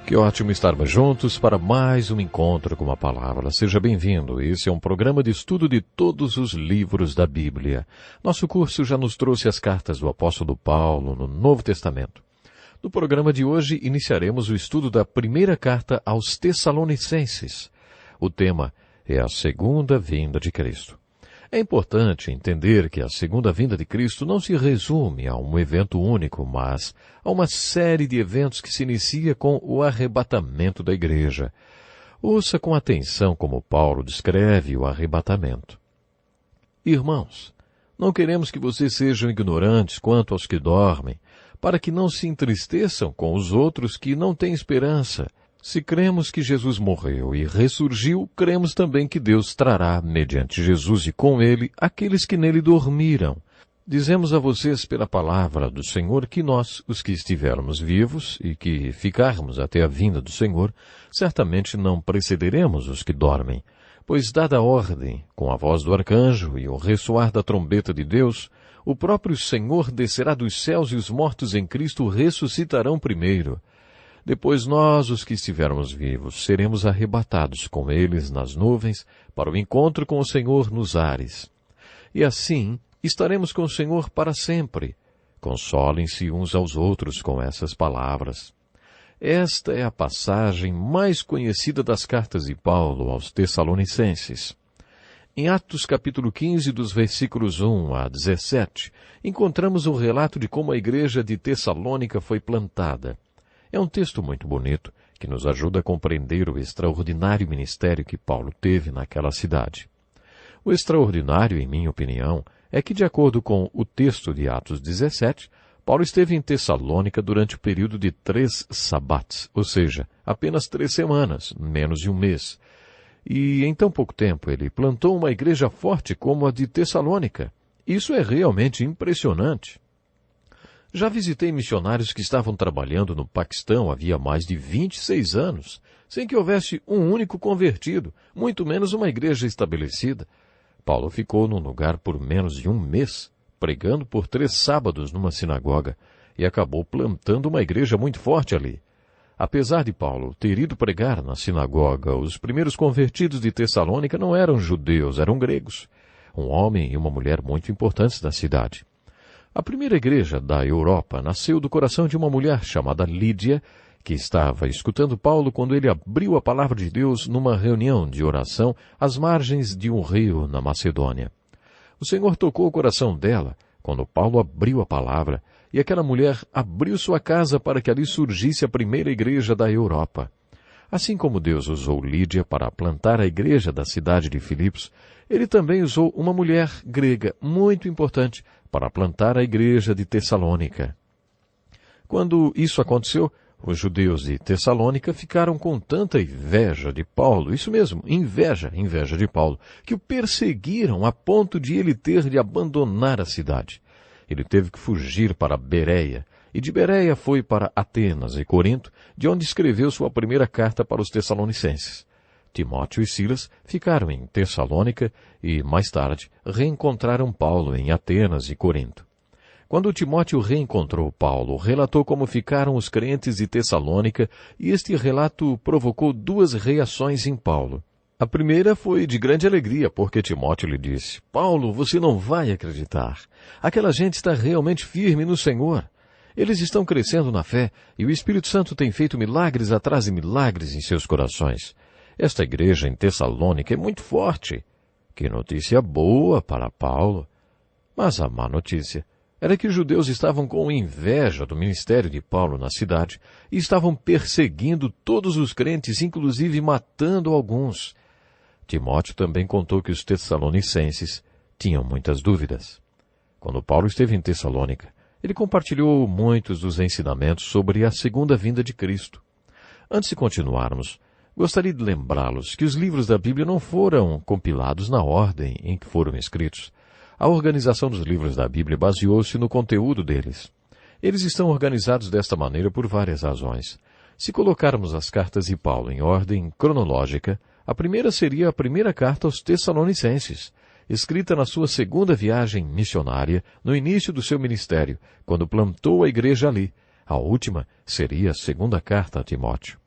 Que ótimo estarmos juntos para mais um encontro com a palavra. Seja bem-vindo. Esse é um programa de estudo de todos os livros da Bíblia. Nosso curso já nos trouxe as cartas do apóstolo Paulo no Novo Testamento. No programa de hoje, iniciaremos o estudo da primeira carta aos Tessalonicenses. O tema é a segunda vinda de Cristo. É importante entender que a segunda vinda de Cristo não se resume a um evento único, mas a uma série de eventos que se inicia com o arrebatamento da igreja. Ouça com atenção como Paulo descreve o arrebatamento. Irmãos, não queremos que vocês sejam ignorantes quanto aos que dormem, para que não se entristeçam com os outros que não têm esperança. Se cremos que Jesus morreu e ressurgiu, cremos também que Deus trará, mediante Jesus e com ele, aqueles que nele dormiram. Dizemos a vocês pela palavra do Senhor que nós, os que estivermos vivos e que ficarmos até a vinda do Senhor, certamente não precederemos os que dormem. Pois dada a ordem, com a voz do arcanjo e o ressoar da trombeta de Deus, o próprio Senhor descerá dos céus e os mortos em Cristo ressuscitarão primeiro. Depois nós, os que estivermos vivos, seremos arrebatados com eles nas nuvens para o encontro com o Senhor nos ares. E assim estaremos com o Senhor para sempre. Consolem-se uns aos outros com essas palavras. Esta é a passagem mais conhecida das cartas de Paulo aos Tessalonicenses. Em Atos capítulo 15, dos versículos 1 a 17, encontramos o relato de como a igreja de Tessalônica foi plantada. É um texto muito bonito, que nos ajuda a compreender o extraordinário ministério que Paulo teve naquela cidade. O extraordinário, em minha opinião, é que, de acordo com o texto de Atos 17, Paulo esteve em Tessalônica durante o período de 3 sabates, ou seja, apenas 3 semanas, menos de um mês. E em tão pouco tempo ele plantou uma igreja forte como a de Tessalônica. Isso é realmente impressionante. Já visitei missionários que estavam trabalhando no Paquistão havia mais de 26 anos, sem que houvesse um único convertido, muito menos uma igreja estabelecida. Paulo ficou num lugar por menos de um mês, pregando por 3 sábados numa sinagoga, e acabou plantando uma igreja muito forte ali. Apesar de Paulo ter ido pregar na sinagoga, os primeiros convertidos de Tessalônica não eram judeus, eram gregos. Um homem e uma mulher muito importantes da cidade. A primeira igreja da Europa nasceu do coração de uma mulher chamada Lídia, que estava escutando Paulo quando ele abriu a palavra de Deus numa reunião de oração às margens de um rio na Macedônia. O Senhor tocou o coração dela quando Paulo abriu a palavra, e aquela mulher abriu sua casa para que ali surgisse a primeira igreja da Europa. Assim como Deus usou Lídia para plantar a igreja da cidade de Filipos, ele também usou uma mulher grega muito importante para plantar a igreja de Tessalônica. Quando isso aconteceu, os judeus de Tessalônica ficaram com tanta inveja de Paulo, isso mesmo, inveja de Paulo, que o perseguiram a ponto de ele ter de abandonar a cidade. Ele teve que fugir para Bereia, e de Bereia foi para Atenas e Corinto, de onde escreveu sua primeira carta para os Tessalonicenses. Timóteo e Silas ficaram em Tessalônica e, mais tarde, reencontraram Paulo em Atenas e Corinto. Quando Timóteo reencontrou Paulo, relatou como ficaram os crentes de Tessalônica, e este relato provocou 2 reações em Paulo. A primeira foi de grande alegria, porque Timóteo lhe disse: Paulo, você não vai acreditar. Aquela gente está realmente firme no Senhor. Eles estão crescendo na fé, e o Espírito Santo tem feito milagres atrás de milagres em seus corações. Esta igreja em Tessalônica é muito forte. Que notícia boa para Paulo. Mas a má notícia era que os judeus estavam com inveja do ministério de Paulo na cidade e estavam perseguindo todos os crentes, inclusive matando alguns. Timóteo também contou que os tessalonicenses tinham muitas dúvidas. Quando Paulo esteve em Tessalônica, ele compartilhou muitos dos ensinamentos sobre a segunda vinda de Cristo. Antes de continuarmos, gostaria de lembrá-los que os livros da Bíblia não foram compilados na ordem em que foram escritos. A organização dos livros da Bíblia baseou-se no conteúdo deles. Eles estão organizados desta maneira por várias razões. Se colocarmos as cartas de Paulo em ordem cronológica, a primeira seria a primeira carta aos Tessalonicenses, escrita na sua segunda viagem missionária, no início do seu ministério, quando plantou a igreja ali. A última seria a segunda carta a Timóteo.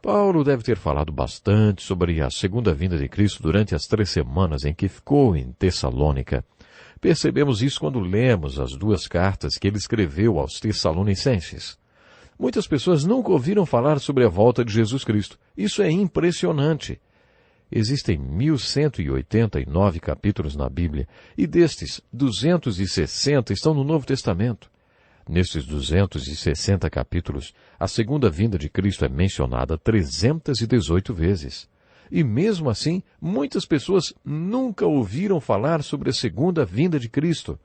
Paulo deve ter falado bastante sobre a segunda vinda de Cristo durante as 3 semanas em que ficou em Tessalônica. Percebemos isso quando lemos as 2 cartas que ele escreveu aos Tessalonicenses. Muitas pessoas nunca ouviram falar sobre a volta de Jesus Cristo. Isso é impressionante. Existem 1189 capítulos na Bíblia, e destes, 260 estão no Novo Testamento. Nestes 260 capítulos, a segunda vinda de Cristo é mencionada 318 vezes. E mesmo assim, muitas pessoas nunca ouviram falar sobre a segunda vinda de Cristo.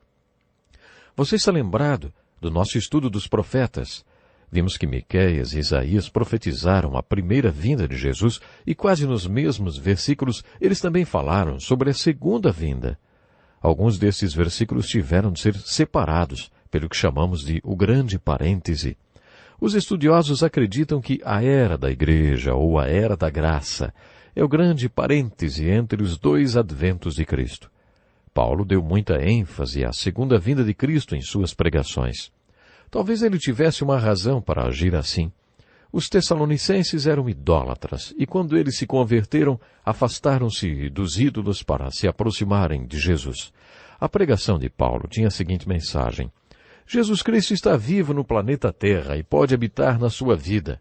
Você está lembrado do nosso estudo dos profetas? Vimos que Miqueias e Isaías profetizaram a primeira vinda de Jesus e quase nos mesmos versículos eles também falaram sobre a segunda vinda. Alguns desses versículos tiveram de ser separados, pelo que chamamos de o grande parêntese. Os estudiosos acreditam que a era da igreja ou a era da graça é o grande parêntese entre os 2 adventos de Cristo. Paulo deu muita ênfase à segunda vinda de Cristo em suas pregações. Talvez ele tivesse uma razão para agir assim. Os tessalonicenses eram idólatras, e quando eles se converteram, afastaram-se dos ídolos para se aproximarem de Jesus. A pregação de Paulo tinha a seguinte mensagem: Jesus Cristo está vivo no planeta Terra e pode habitar na sua vida.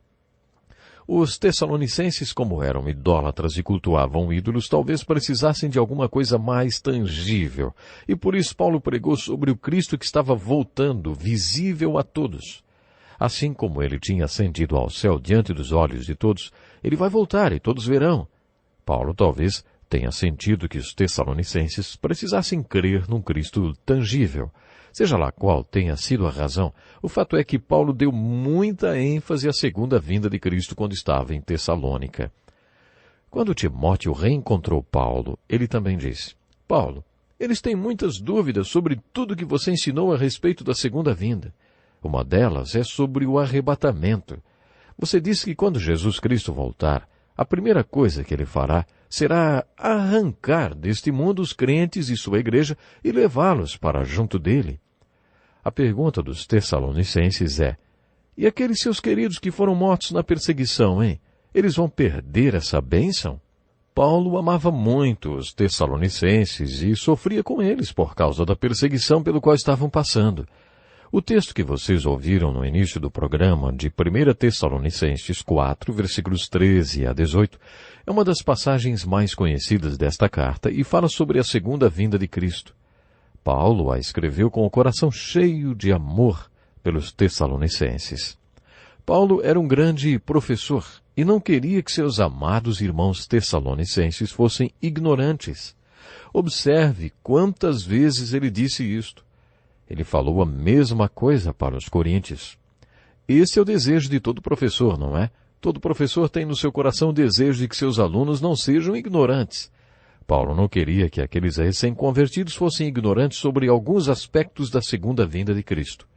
Os tessalonicenses, como eram idólatras e cultuavam ídolos, talvez precisassem de alguma coisa mais tangível, e por isso Paulo pregou sobre o Cristo que estava voltando, visível a todos. Assim como ele tinha ascendido ao céu diante dos olhos de todos, ele vai voltar e todos verão. Paulo talvez tenha sentido que os tessalonicenses precisassem crer num Cristo tangível. Seja lá qual tenha sido a razão, o fato é que Paulo deu muita ênfase à segunda vinda de Cristo quando estava em Tessalônica. Quando Timóteo reencontrou Paulo, ele também disse: Paulo, eles têm muitas dúvidas sobre tudo que você ensinou a respeito da segunda vinda. Uma delas é sobre o arrebatamento. Você disse que quando Jesus Cristo voltar, a primeira coisa que ele fará será arrancar deste mundo os crentes e sua igreja e levá-los para junto dele. A pergunta dos tessalonicenses é: e aqueles seus queridos que foram mortos na perseguição, hein? Eles vão perder essa bênção? Paulo amava muito os tessalonicenses e sofria com eles por causa da perseguição pelo qual estavam passando. O texto que vocês ouviram no início do programa, de 1 Tessalonicenses 4, versículos 13 a 18, é uma das passagens mais conhecidas desta carta e fala sobre a segunda vinda de Cristo. Paulo a escreveu com o coração cheio de amor pelos tessalonicenses. Paulo era um grande professor e não queria que seus amados irmãos tessalonicenses fossem ignorantes. Observe quantas vezes ele disse isto. Ele falou a mesma coisa para os coríntios. Esse é o desejo de todo professor, não é? Todo professor tem no seu coração o desejo de que seus alunos não sejam ignorantes. Paulo não queria que aqueles recém-convertidos fossem ignorantes sobre alguns aspectos da segunda vinda de Cristo.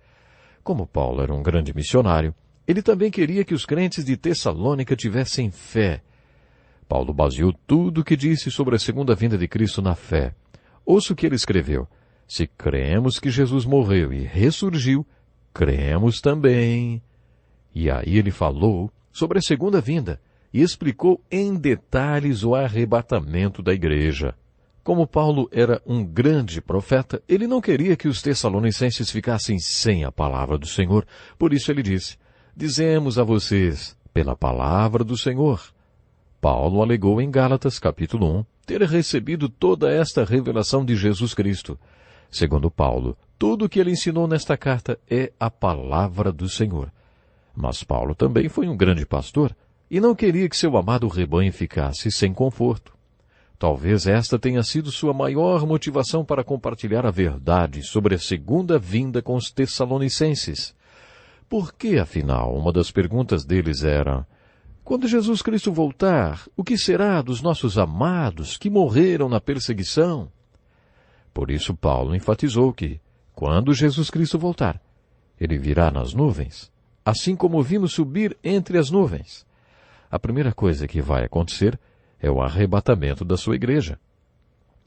Como Paulo era um grande missionário, ele também queria que os crentes de Tessalônica tivessem fé. Paulo baseou tudo o que disse sobre a segunda vinda de Cristo na fé. Ouça o que ele escreveu: se cremos que Jesus morreu e ressurgiu, cremos também. E aí ele falou sobre a segunda vinda e explicou em detalhes o arrebatamento da igreja. Como Paulo era um grande profeta, ele não queria que os tessalonicenses ficassem sem a palavra do Senhor. Por isso ele disse: dizemos a vocês, pela palavra do Senhor. Paulo alegou em Gálatas, capítulo 1, ter recebido toda esta revelação de Jesus Cristo. Segundo Paulo, tudo o que ele ensinou nesta carta é a palavra do Senhor. Mas Paulo também foi um grande pastor e não queria que seu amado rebanho ficasse sem conforto. Talvez esta tenha sido sua maior motivação para compartilhar a verdade sobre a segunda vinda com os tessalonicenses. Por que, afinal, uma das perguntas deles era: quando Jesus Cristo voltar, o que será dos nossos amados que morreram na perseguição? Por isso Paulo enfatizou que, quando Jesus Cristo voltar, ele virá nas nuvens, assim como vimos subir entre as nuvens. A primeira coisa que vai acontecer é o arrebatamento da sua igreja.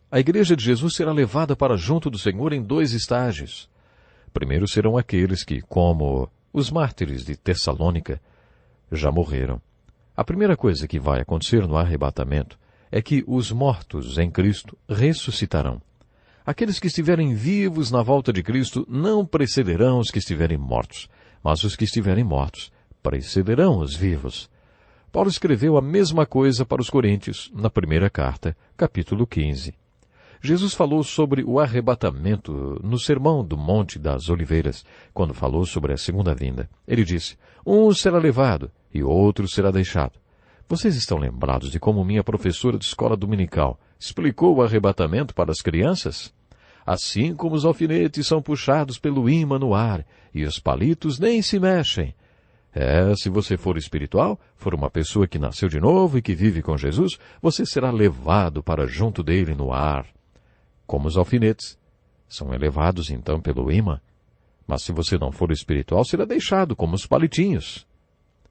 A igreja de Jesus será levada para junto do Senhor em 2 estágios. Primeiro serão aqueles que, como os mártires de Tessalônica, já morreram. A primeira coisa que vai acontecer no arrebatamento é que os mortos em Cristo ressuscitarão. Aqueles que estiverem vivos na volta de Cristo não precederão os que estiverem mortos, mas os que estiverem mortos precederão os vivos. Paulo escreveu a mesma coisa para os Coríntios, na primeira carta, capítulo 15. Jesus falou sobre o arrebatamento no Sermão do Monte das Oliveiras, quando falou sobre a segunda vinda. Ele disse, um será levado e outro será deixado. Vocês estão lembrados de como minha professora de escola dominical explicou o arrebatamento para as crianças? Assim como os alfinetes são puxados pelo ímã no ar e os palitos nem se mexem. Se você for espiritual, for uma pessoa que nasceu de novo e que vive com Jesus, você será levado para junto dele no ar. Como os alfinetes. São elevados então pelo ímã. Mas se você não for espiritual, será deixado como os palitinhos.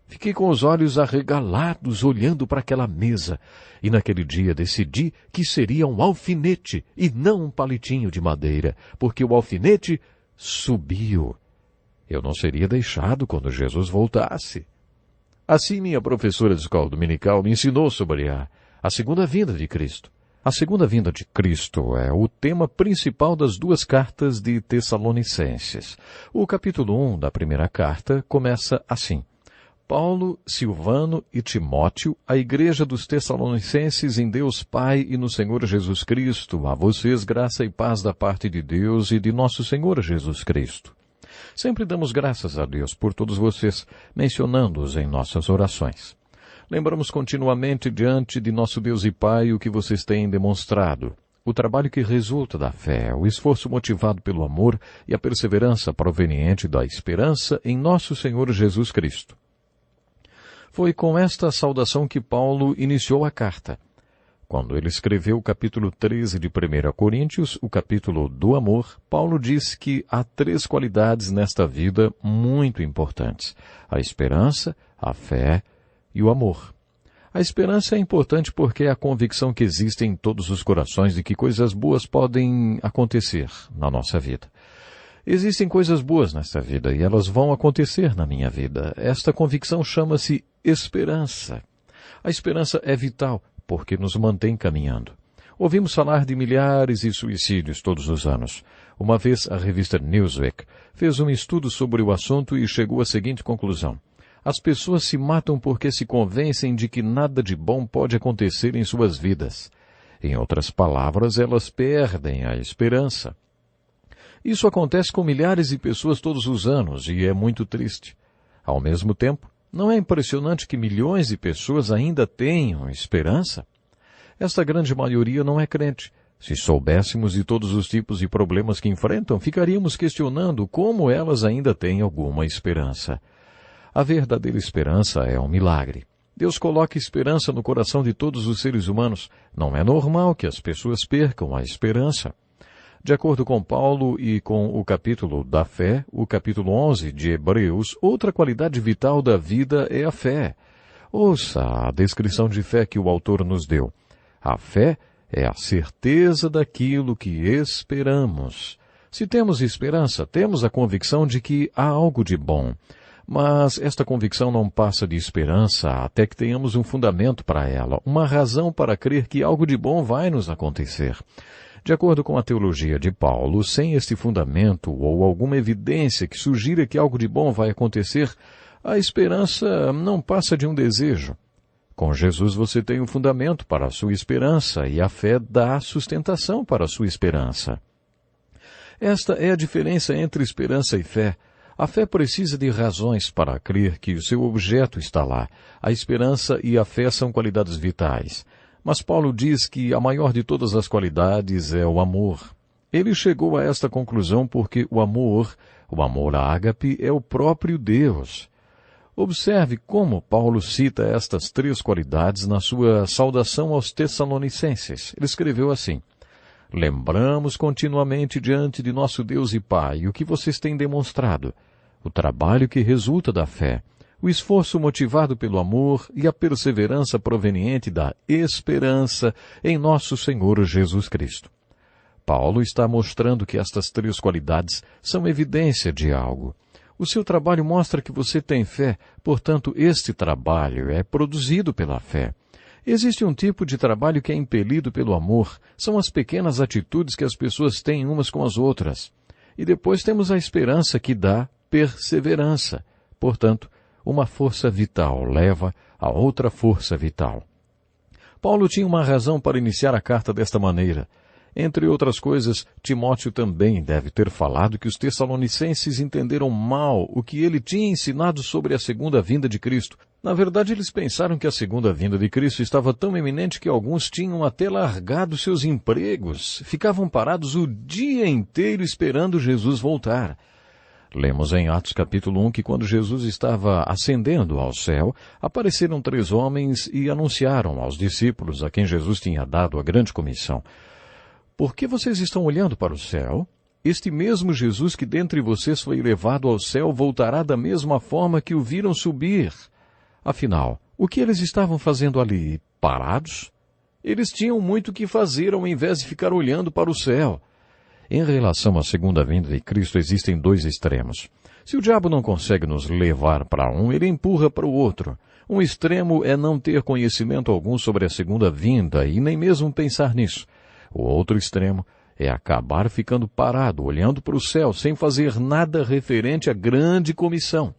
Fiquei com os olhos arregalados olhando para aquela mesa, e naquele dia decidi que seria um alfinete e não um palitinho de madeira, porque o alfinete subiu. Eu não seria deixado quando Jesus voltasse. Assim minha professora de escola dominical me ensinou sobre a segunda vinda de Cristo. A segunda vinda de Cristo é o tema principal das duas cartas de Tessalonicenses. O capítulo 1 da primeira carta começa assim. Paulo, Silvano e Timóteo, a igreja dos Tessalonicenses em Deus Pai e no Senhor Jesus Cristo, a vocês graça e paz da parte de Deus e de nosso Senhor Jesus Cristo. Sempre damos graças a Deus por todos vocês, mencionando-os em nossas orações. Lembramos continuamente diante de nosso Deus e Pai o que vocês têm demonstrado, o trabalho que resulta da fé, o esforço motivado pelo amor e a perseverança proveniente da esperança em nosso Senhor Jesus Cristo. Foi com esta saudação que Paulo iniciou a carta. Quando ele escreveu o capítulo 13 de 1 Coríntios, o capítulo do amor, Paulo diz que há 3 qualidades nesta vida muito importantes: a esperança, a fé e o amor. A esperança é importante porque é a convicção que existe em todos os corações de que coisas boas podem acontecer na nossa vida. Existem coisas boas nesta vida e elas vão acontecer na minha vida. Esta convicção chama-se esperança. A esperança é vital porque nos mantém caminhando. Ouvimos falar de milhares de suicídios todos os anos. Uma vez a revista Newsweek fez um estudo sobre o assunto e chegou à seguinte conclusão. As pessoas se matam porque se convencem de que nada de bom pode acontecer em suas vidas. Em outras palavras, elas perdem a esperança. Isso acontece com milhares de pessoas todos os anos e é muito triste. Ao mesmo tempo, não é impressionante que milhões de pessoas ainda tenham esperança? Esta grande maioria não é crente. Se soubéssemos de todos os tipos de problemas que enfrentam, ficaríamos questionando como elas ainda têm alguma esperança. A verdadeira esperança é um milagre. Deus coloca esperança no coração de todos os seres humanos. Não é normal que as pessoas percam a esperança. De acordo com Paulo e com o capítulo da fé, o capítulo 11 de Hebreus, outra qualidade vital da vida é a fé. Ouça a descrição de fé que o autor nos deu. A fé é a certeza daquilo que esperamos. Se temos esperança, temos a convicção de que há algo de bom. Mas esta convicção não passa de esperança até que tenhamos um fundamento para ela, uma razão para crer que algo de bom vai nos acontecer. De acordo com a teologia de Paulo, sem este fundamento ou alguma evidência que sugira que algo de bom vai acontecer, a esperança não passa de um desejo. Com Jesus você tem um fundamento para a sua esperança e a fé dá sustentação para a sua esperança. Esta é a diferença entre esperança e fé. A fé precisa de razões para crer que o seu objeto está lá. A esperança e a fé são qualidades vitais. Mas Paulo diz que a maior de todas as qualidades é o amor. Ele chegou a esta conclusão porque o amor ágape, é o próprio Deus. Observe como Paulo cita estas 3 qualidades na sua saudação aos Tessalonicenses. Ele escreveu assim: Lembramos continuamente diante de nosso Deus e Pai o que vocês têm demonstrado, o trabalho que resulta da fé, o esforço motivado pelo amor e a perseverança proveniente da esperança em nosso Senhor Jesus Cristo. Paulo está mostrando que estas 3 qualidades são evidência de algo. O seu trabalho mostra que você tem fé, portanto, este trabalho é produzido pela fé. Existe um tipo de trabalho que é impelido pelo amor, são as pequenas atitudes que as pessoas têm umas com as outras. E depois temos a esperança que dá perseverança. Portanto, uma força vital leva a outra força vital. Paulo tinha uma razão para iniciar a carta desta maneira. Entre outras coisas, Timóteo também deve ter falado que os tessalonicenses entenderam mal o que ele tinha ensinado sobre a segunda vinda de Cristo. Na verdade, eles pensaram que a segunda vinda de Cristo estava tão iminente que alguns tinham até largado seus empregos, ficavam parados o dia inteiro esperando Jesus voltar. Lemos em Atos capítulo 1 que quando Jesus estava ascendendo ao céu, apareceram 3 homens e anunciaram aos discípulos a quem Jesus tinha dado a grande comissão. Por que vocês estão olhando para o céu? Este mesmo Jesus que dentre vocês foi levado ao céu voltará da mesma forma que o viram subir. Afinal, o que eles estavam fazendo ali? Parados? Eles tinham muito o que fazer ao invés de ficar olhando para o céu. Em relação à segunda vinda de Cristo, existem 2 extremos. Se o diabo não consegue nos levar para um, ele empurra para o outro. Um extremo é não ter conhecimento algum sobre a segunda vinda e nem mesmo pensar nisso. O outro extremo é acabar ficando parado, olhando para o céu, sem fazer nada referente à grande comissão.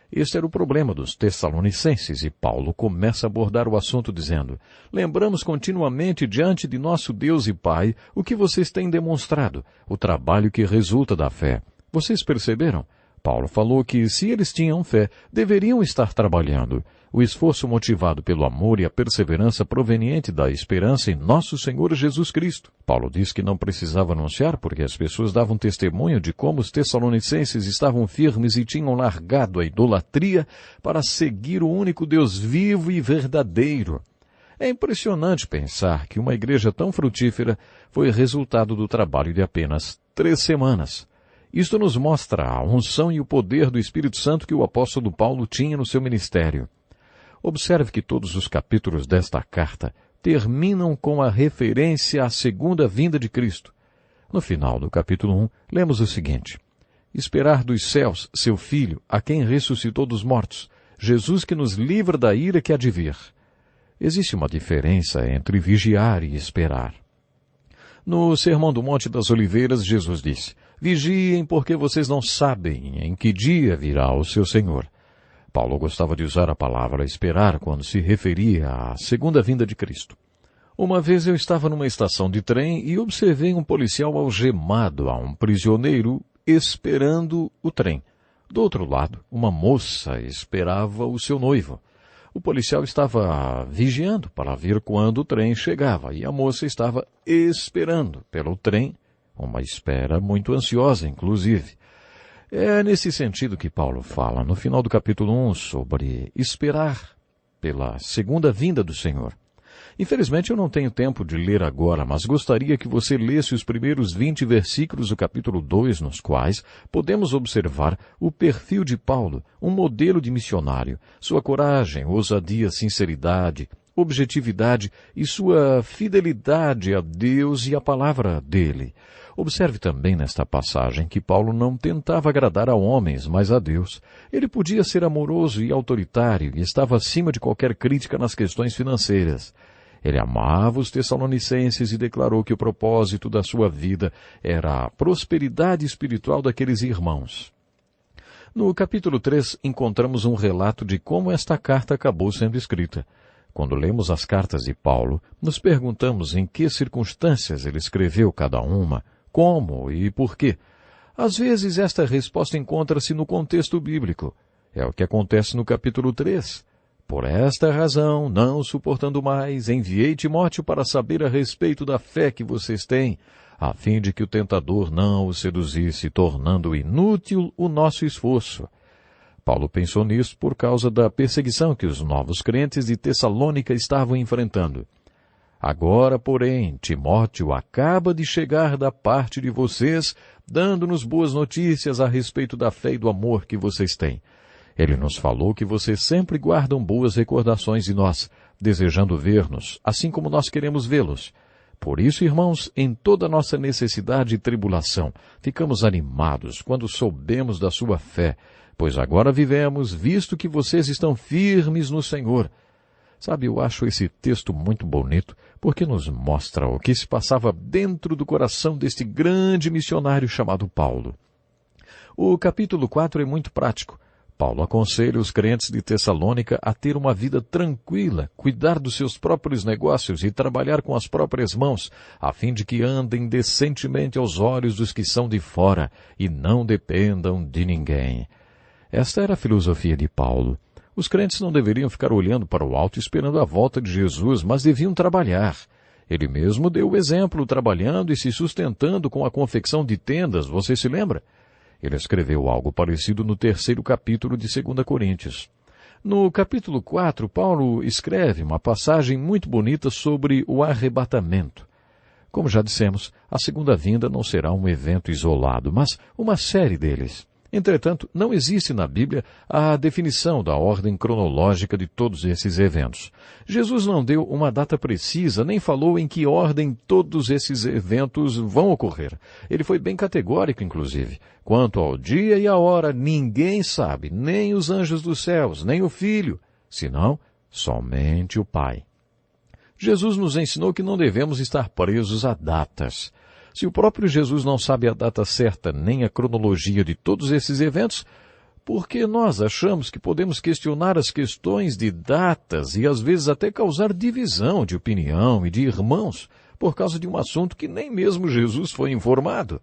Este era o problema dos Tessalonicenses, e Paulo começa a abordar o assunto dizendo: lembramos continuamente diante de nosso Deus e Pai o que vocês têm demonstrado, o trabalho que resulta da fé. Vocês perceberam? Paulo falou que, se eles tinham fé, deveriam estar trabalhando. O esforço motivado pelo amor e a perseverança proveniente da esperança em nosso Senhor Jesus Cristo. Paulo diz que não precisava anunciar porque as pessoas davam testemunho de como os tessalonicenses estavam firmes e tinham largado a idolatria para seguir o único Deus vivo e verdadeiro. É impressionante pensar que uma igreja tão frutífera foi resultado do trabalho de apenas 3 semanas. Isto nos mostra a unção e o poder do Espírito Santo que o apóstolo Paulo tinha no seu ministério. Observe que todos os capítulos desta carta terminam com a referência à segunda vinda de Cristo. No final do capítulo 1, lemos o seguinte: esperar dos céus seu Filho, a quem ressuscitou dos mortos, Jesus que nos livra da ira que há de vir. Existe uma diferença entre vigiar e esperar. No Sermão do Monte das Oliveiras, Jesus disse: vigiem porque vocês não sabem em que dia virá o seu Senhor. Paulo gostava de usar a palavra esperar quando se referia à segunda vinda de Cristo. Uma vez eu estava numa estação de trem e observei um policial algemado a um prisioneiro esperando o trem. Do outro lado, uma moça esperava o seu noivo. O policial estava vigiando para ver quando o trem chegava e a moça estava esperando pelo trem, uma espera muito ansiosa, inclusive. É nesse sentido que Paulo fala no final do capítulo 1 sobre esperar pela segunda vinda do Senhor. Infelizmente eu não tenho tempo de ler agora, mas gostaria que você lesse os primeiros 20 versículos do capítulo 2, nos quais podemos observar o perfil de Paulo, um modelo de missionário, sua coragem, ousadia, sinceridade, objetividade e sua fidelidade a Deus e à palavra dele. Observe também nesta passagem que Paulo não tentava agradar a homens, mas a Deus. Ele podia ser amoroso e autoritário e estava acima de qualquer crítica nas questões financeiras. Ele amava os Tessalonicenses e declarou que o propósito da sua vida era a prosperidade espiritual daqueles irmãos. No capítulo 3, encontramos um relato de como esta carta acabou sendo escrita. Quando lemos as cartas de Paulo, nos perguntamos em que circunstâncias ele escreveu cada uma, como e por quê. Às vezes esta resposta encontra-se no contexto bíblico. É o que acontece no capítulo 3. Por esta razão, não suportando mais, enviei Timóteo para saber a respeito da fé que vocês têm, a fim de que o tentador não os seduzisse, tornando inútil o nosso esforço. Paulo pensou nisso por causa da perseguição que os novos crentes de Tessalônica estavam enfrentando. Agora, porém, Timóteo acaba de chegar da parte de vocês, dando-nos boas notícias a respeito da fé e do amor que vocês têm. Ele nos falou que vocês sempre guardam boas recordações de nós, desejando ver-nos, assim como nós queremos vê-los. Por isso, irmãos, em toda nossa necessidade e tribulação, ficamos animados quando soubemos da sua fé, pois agora vivemos, visto que vocês estão firmes no Senhor. Sabe, eu acho esse texto muito bonito, porque nos mostra o que se passava dentro do coração deste grande missionário chamado Paulo. O capítulo 4 é muito prático. Paulo aconselha os crentes de Tessalônica a ter uma vida tranquila, cuidar dos seus próprios negócios e trabalhar com as próprias mãos, a fim de que andem decentemente aos olhos dos que são de fora e não dependam de ninguém. Esta era a filosofia de Paulo. Os crentes não deveriam ficar olhando para o alto esperando a volta de Jesus, mas deviam trabalhar. Ele mesmo deu o exemplo trabalhando e se sustentando com a confecção de tendas, você se lembra? Ele escreveu algo parecido no 3º capítulo de 2 Coríntios. No capítulo 4, Paulo escreve uma passagem muito bonita sobre o arrebatamento. Como já dissemos, a segunda vinda não será um evento isolado, mas uma série deles. Entretanto, não existe na Bíblia a definição da ordem cronológica de todos esses eventos. Jesus não deu uma data precisa, nem falou em que ordem todos esses eventos vão ocorrer. Ele foi bem categórico, inclusive. Quanto ao dia e à hora, ninguém sabe, nem os anjos dos céus, nem o Filho, senão somente o Pai. Jesus nos ensinou que não devemos estar presos a datas. Se o próprio Jesus não sabe a data certa nem a cronologia de todos esses eventos, por que nós achamos que podemos questionar as questões de datas e às vezes até causar divisão de opinião e de irmãos por causa de um assunto que nem mesmo Jesus foi informado?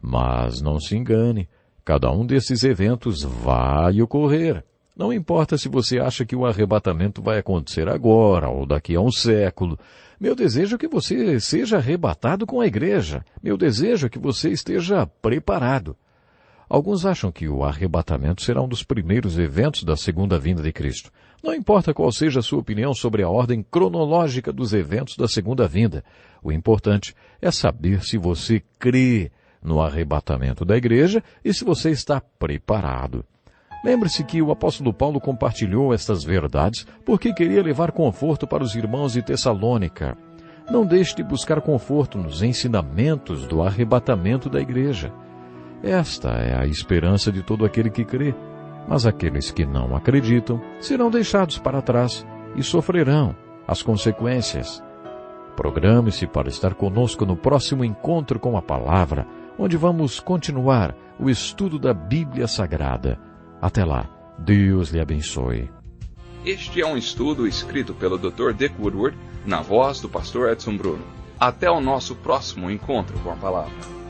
Mas não se engane, cada um desses eventos vai ocorrer. Não importa se você acha que o arrebatamento vai acontecer agora ou daqui a um século. Meu desejo é que você seja arrebatado com a igreja. Meu desejo é que você esteja preparado. Alguns acham que o arrebatamento será um dos primeiros eventos da segunda vinda de Cristo. Não importa qual seja a sua opinião sobre a ordem cronológica dos eventos da segunda vinda. O importante é saber se você crê no arrebatamento da igreja e se você está preparado. Lembre-se que o apóstolo Paulo compartilhou estas verdades porque queria levar conforto para os irmãos de Tessalônica. Não deixe de buscar conforto nos ensinamentos do arrebatamento da igreja. Esta é a esperança de todo aquele que crê, mas aqueles que não acreditam serão deixados para trás e sofrerão as consequências. Programe-se para estar conosco no próximo encontro com a palavra, onde vamos continuar o estudo da Bíblia Sagrada. Até lá, Deus lhe abençoe. Este é um estudo escrito pelo Dr. Dick Woodward, na voz do pastor Edson Bruno. Até o nosso próximo encontro com a palavra.